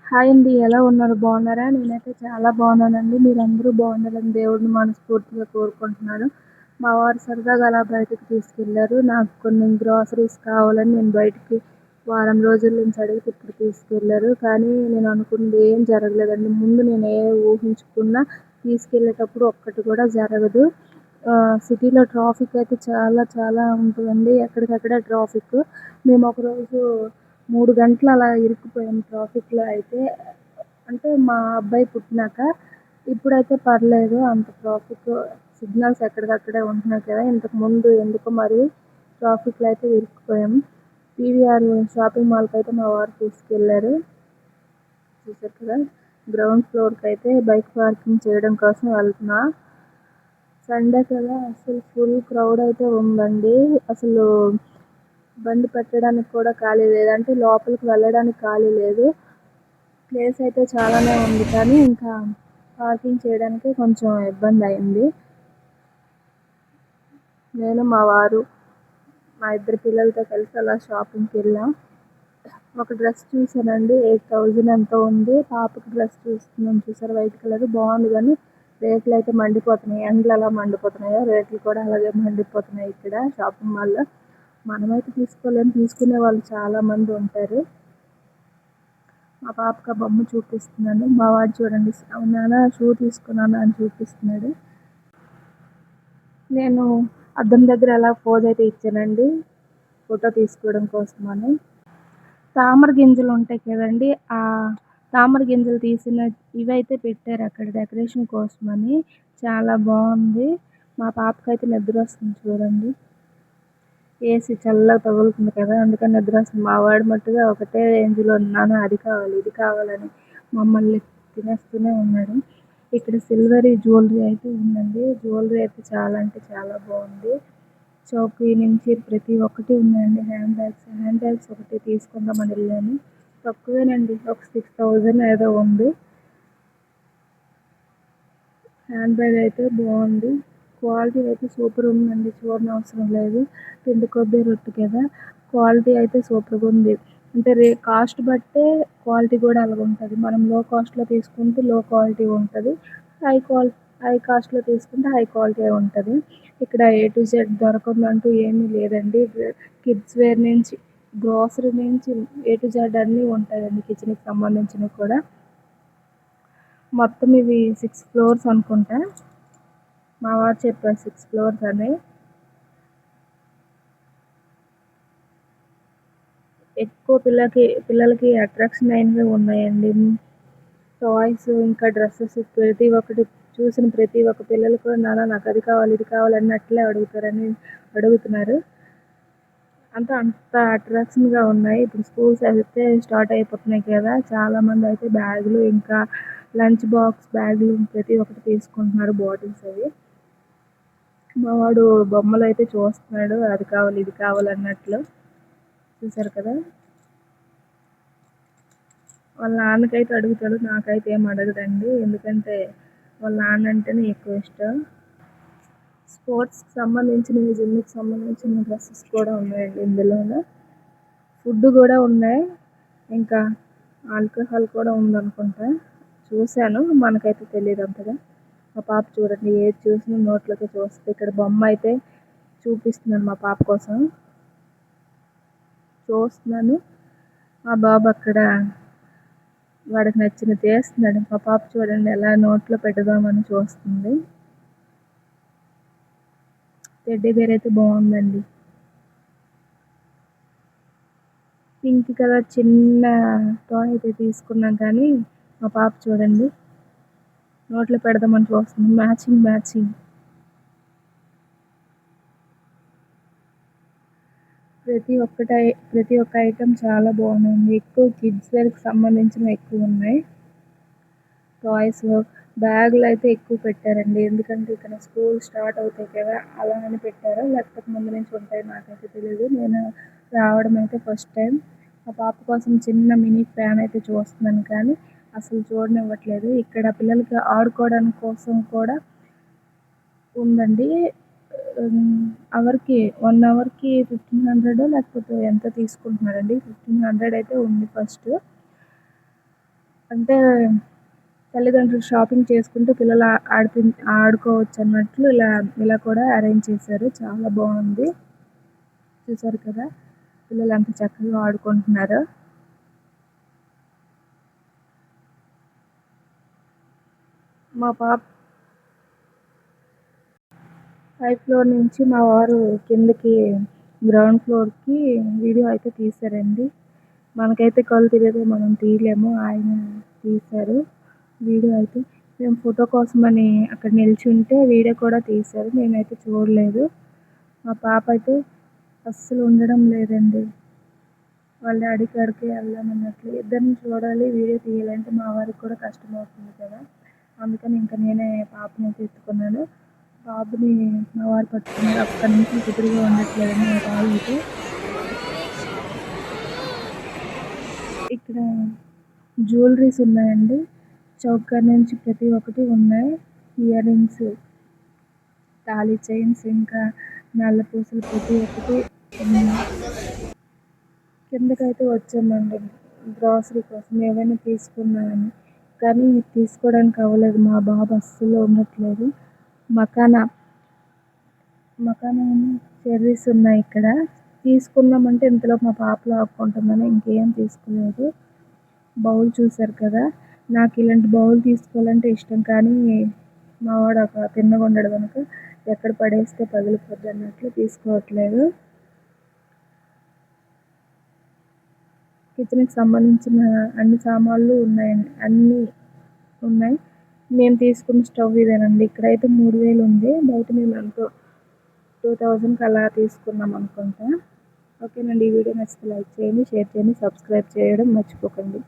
Hi అండి. ఎలా ఉన్నారు? బాగున్నారా? నేనైతే చాలా బాగున్నానండి. మీరందరూ బాగుండాలని దేవుడిని మనస్ఫూర్తిగా కోరుకుంటున్నాను. మా వారు సరదాగా అలా బయటకి తీసుకెళ్లారు. నాకు కొన్ని గ్రోసరీస్ కావాలని నేను బయటికి వారం రోజుల నుంచి అడిగితే ఇప్పుడు తీసుకెళ్లారు. కానీ నేను అనుకున్నది ఏం జరగలేదండి. ముందు నేను ఊహించుకున్నా తీసుకెళ్ళేటప్పుడు ఒక్కటి కూడా జరగదు. సిటీలో ట్రాఫిక్ అయితే చాలా చాలా ఉంటుందండి. ఎక్కడికక్కడే ట్రాఫిక్. మేము ఒకరోజు 3 గంటలు అలా ఇరుక్కుపోయాం ట్రాఫిక్‌లో అయితే. అంటే మా అబ్బాయి పుట్టినాక. ఇప్పుడైతే పర్లేదు అంత ట్రాఫిక్ సిగ్నల్స్ ఎక్కడికక్కడే ఉంటున్నాయి కదా! ఇంతకుముందు ఎందుకో మరి ట్రాఫిక్‌లో అయితే ఇరుక్కుపోయాం. పీవీఆర్ షాపింగ్ మాల్‌కైతే మా వారు తీసుకెళ్లారు. చూసారు కదా! గ్రౌండ్ ఫ్లోర్‌కైతే బైక్ పార్కింగ్ చేయడం కోసం వెళ్తున్నా. సండే కదా అసలు ఫుల్ క్రౌడ్ అయితే ఉందండి. అసలు బండి పెట్టడానికి కూడా ఖాళీ లేదు. అంటే లోపలికి వెళ్ళడానికి ఖాళీ లేదు. ప్లేస్ అయితే చాలానే ఉంది కానీ ఇంకా పార్కింగ్ చేయడానికి కొంచెం ఇబ్బంది అయింది. నేను మా వారు మా ఇద్దరు పిల్లలతో కలిసి అలా షాపింగ్కి వెళ్ళాం. ఒక డ్రెస్ చూసానండి 8000 ఎంతో ఉంది. పాపకి డ్రెస్ చూస్తున్నాను చూసారు వైట్ కలర్ బాగుంది కానీ రేట్లు అయితే మండిపోతున్నాయి. ఎండలు ఎలా మండిపోతున్నాయో రేట్లు కూడా అలాగే మండిపోతున్నాయి ఇక్కడ షాపింగ్ మాల్లో. మనమైతే తీసుకోలేము, తీసుకునే వాళ్ళు చాలామంది ఉంటారు. మా పాపకి ఆ బొమ్మ చూపిస్తున్నాను. మా వాడు చూడండి నాన్న షూ తీసుకున్నాను అని చూపిస్తున్నాడు. నేను అద్దం దగ్గర అలా పోజ్ అయితే ఇచ్చానండి ఫోటో తీసుకోవడం కోసమని. తామర గింజలు ఉంటాయి కదండి, ఆ తామర గింజలు తీసిన ఇవైతే పెట్టారు అక్కడ డెకరేషన్ కోసమని. చాలా బాగుంది. మా పాపకైతే నిద్ర వస్తుంది చూడండి. ఏసీ చల్లగా తగులుతుంది కదా అందుకని నిద్ర వస్తుంది. మా వాడు మట్టుగా ఒకటే రేంజ్లో ఉన్నాను అది కావాలి ఇది కావాలని మమ్మల్ని తినేస్తూనే ఉన్నాడు. ఇక్కడ సిల్వరీ జ్యువెలరీ అయితే ఉందండి. జ్యువెలరీ అయితే చాలా అంటే చాలా బాగుంది. చౌకీ నుంచి ప్రతి ఒక్కటి ఉన్నాయండి. హ్యాండ్ బ్యాగ్స్ ఒకటి తీసుకుందామని వెళ్ళాను. తక్కువేనండి, ఒక 6000 ఏదో ఉంది. హ్యాండ్ బ్యాగ్ అయితే బాగుంది. క్వాలిటీ అయితే సూపర్ ఉందండి. చూడనవసరం లేదు. పిండి కొద్దీ రొట్టె కదా, క్వాలిటీ అయితే సూపర్గా ఉంది. అంటే కాస్ట్ బట్టే క్వాలిటీ కూడా అలాగ ఉంటుంది. మనం లో కాస్ట్లో తీసుకుంటే లో క్వాలిటీ ఉంటుంది. హై కాస్ట్లో తీసుకుంటే హై క్వాలిటీ ఉంటుంది. ఇక్కడ ఏ టు జెడ్ దొరకదంటూ ఏమీ లేదండి. కిడ్స్ వేర్ నుంచి గ్రోసరీ నుంచి ఏ టు జెడ్ అన్నీ ఉంటాయండి. కిచెన్కి సంబంధించినవి కూడా. మొత్తం ఇవి 6 ఫ్లోర్స్ అనుకుంటా. మా వారు చెప్పారు 6 ఫ్లోర్స్ అని. ఎక్కువ పిల్లలకి అట్రాక్షన్ అయినవి ఉన్నాయండి. టాయ్స్ ఇంకా డ్రెస్సెస్ ప్రతి ఒక్కటి చూసిన ప్రతి ఒక్క పిల్లలు కూడా నాన్న నాకు అది కావాలి ఇది కావాలి అన్నట్లే అడుగుతున్నారు. అంత అట్రాక్షన్గా ఉన్నాయి. ఇప్పుడు స్కూల్స్ అయితే స్టార్ట్ అయిపోతున్నాయి కదా, చాలామంది అయితే బ్యాగులు ఇంకా లంచ్ బాక్స్ బ్యాగులు ప్రతి ఒక్కటి తీసుకుంటున్నారు, బాటిల్స్ అవి. మా వాడు బొమ్మలు అయితే చూస్తున్నాడు అది కావాలి ఇది కావాలి అన్నట్లు. చూసారు కదా, వాళ్ళ నాన్నకైతే అడుగుతాడు, నాకైతే ఏం అడగడండి. ఎందుకంటే వాళ్ళ నాన్న అంటేనే ఎక్కువ ఇష్టం. స్పోర్ట్స్కి సంబంధించినవి జిమ్కి సంబంధించిన డ్రెస్సెస్ కూడా ఉన్నాయండి ఇందులోనే. ఫుడ్ కూడా ఉన్నాయి. ఇంకా ఆల్కహాల్ కూడా ఉందనుకుంటా. చూశాను, మనకైతే తెలియదు అంతగా. మా పాప చూడండి ఏది చూసినా నోట్లోకి చూస్తుంది. ఇక్కడ బొమ్మ అయితే చూపిస్తున్నాను మా పాప కోసం చూస్తున్నాను. మా బాబు అక్కడ వాడికి నచ్చినది చేస్తున్నాడు. మా పాప చూడండి ఎలా నోట్లో పెడదామని చూస్తుంది. టెడ్డీ బేర్ అయితే బాగుందండి. పింక్ కలర్ చిన్న టాయ్ అయితే తీసుకున్నాం కానీ మా పాప చూడండి నోట్లో పెడదామని చూస్తుంది. మ్యాచింగ్ ప్రతి ఒక్క ఐటెం చాలా బాగున్నాయి. ఎక్కువ కిడ్స్ వేర్కి సంబంధించినవి ఎక్కువ ఉన్నాయి. టాయ్స్ బ్యాగులు అయితే ఎక్కువ పెట్టారండి. ఎందుకంటే ఇక్కడ స్కూల్ స్టార్ట్ అవుతాయి కదా అలా అని పెట్టారు, లేకపోతే ముందు నుంచి ఉంటాయి నాకైతే తెలియదు. నేను రావడం అయితే ఫస్ట్ టైం. మా పాప కోసం చిన్న మినీ ఫ్యాన్ అయితే చూస్తున్నాను కానీ అసలు చూడనివ్వట్లేదు. ఇక్కడ పిల్లలకి ఆడుకోవడానికి కోసం కూడా ఉందండి. 1 అవర్కి 1500 లేకపోతే ఎంత తీసుకుంటున్నారండి. 1500 అయితే ఉంది ఫస్ట్. అంటే తల్లిదండ్రులు షాపింగ్ చేసుకుంటూ పిల్లలు ఆడుకోవచ్చు అన్నట్లు ఇలా కూడా అరేంజ్ చేశారు. చాలా బాగుంది. చూసారు కదా పిల్లలు ఎంత చక్కగా ఆడుకుంటున్నారో. మా పాప 5th ఫ్లోర్ నుంచి మా వారు కిందకి గ్రౌండ్ ఫ్లోర్‌కి వీడియో అయితే తీశారండి. మనకైతే కళ్ళు తిరిగితే మనం తీయలేము. ఆయన తీశారు వీడియో అయితే. మేము ఫోటో కోసమని అక్కడ నిల్చుంటే వీడియో కూడా తీశారు. నేనైతే చూడలేదు. మా పాప అయితే అస్సలు ఉండడం లేదండి. వాళ్ళ డాడీ కాడికి వెళ్దామన్నట్లు. ఇద్దరిని చూడాలి, వీడియో తీయాలంటే మా వారికి కూడా కష్టమవుతుంది కదా! అందుకని ఇంక నేనే పాపనైతే ఎత్తుకున్నాను. బాబుని మా వారు పట్టుకున్నారు. అక్కడి నుంచి కుదురుగా ఉండట్లేదండి మా బాబైతే. ఇక్కడ జ్యువెలరీస్ ఉన్నాయండి. చౌకర్ నుంచి ప్రతి ఒక్కటి ఉన్నాయి. ఇయర్ రింగ్స్, తాళి చైన్స్, ఇంకా నల్ల పూసలు ప్రతి ఒక్కటి ఉన్నాయి. కిందకైతే వచ్చామండి గ్రాసరీ కోసం ఏవైనా తీసుకుందామని. కానీ తీసుకోవడానికి అవ్వలేదు. మా బాబు అస్సలు ఉండట్లేదు. మకానా చెర్రీస్ ఉన్నాయి ఇక్కడ. తీసుకుందామంటే ఇంతలో మా పాప లాక్కుంటుందని ఇంకేం తీసుకోలేదు. బౌల్ చూసారు కదా! నాకు ఇలాంటి బౌల్ తీసుకోవాలంటే ఇష్టం. కానీ మా వాడు ఒక తిన్నగా ఉండడు కనుక ఎక్కడ పడేస్తే పగిలిపోద్ది అన్నట్లు తీసుకోవట్లేదు. కిచెన్‌కి సంబంధించిన అన్ని సామాన్లు ఉన్నాయండి. అన్నీ ఉన్నాయి. మేము తీసుకున్న స్టవ్ ఇదేనండి. ఇక్కడైతే 3000 ఉంది. బయట మేము ఎంతో 2000కి అలా తీసుకున్నాం అనుకుంటా. ఓకేనండి. ఈ వీడియో నచ్చితే లైక్ చేయండి, షేర్ చేయండి, సబ్స్క్రైబ్ చేయడం మర్చిపోకండి.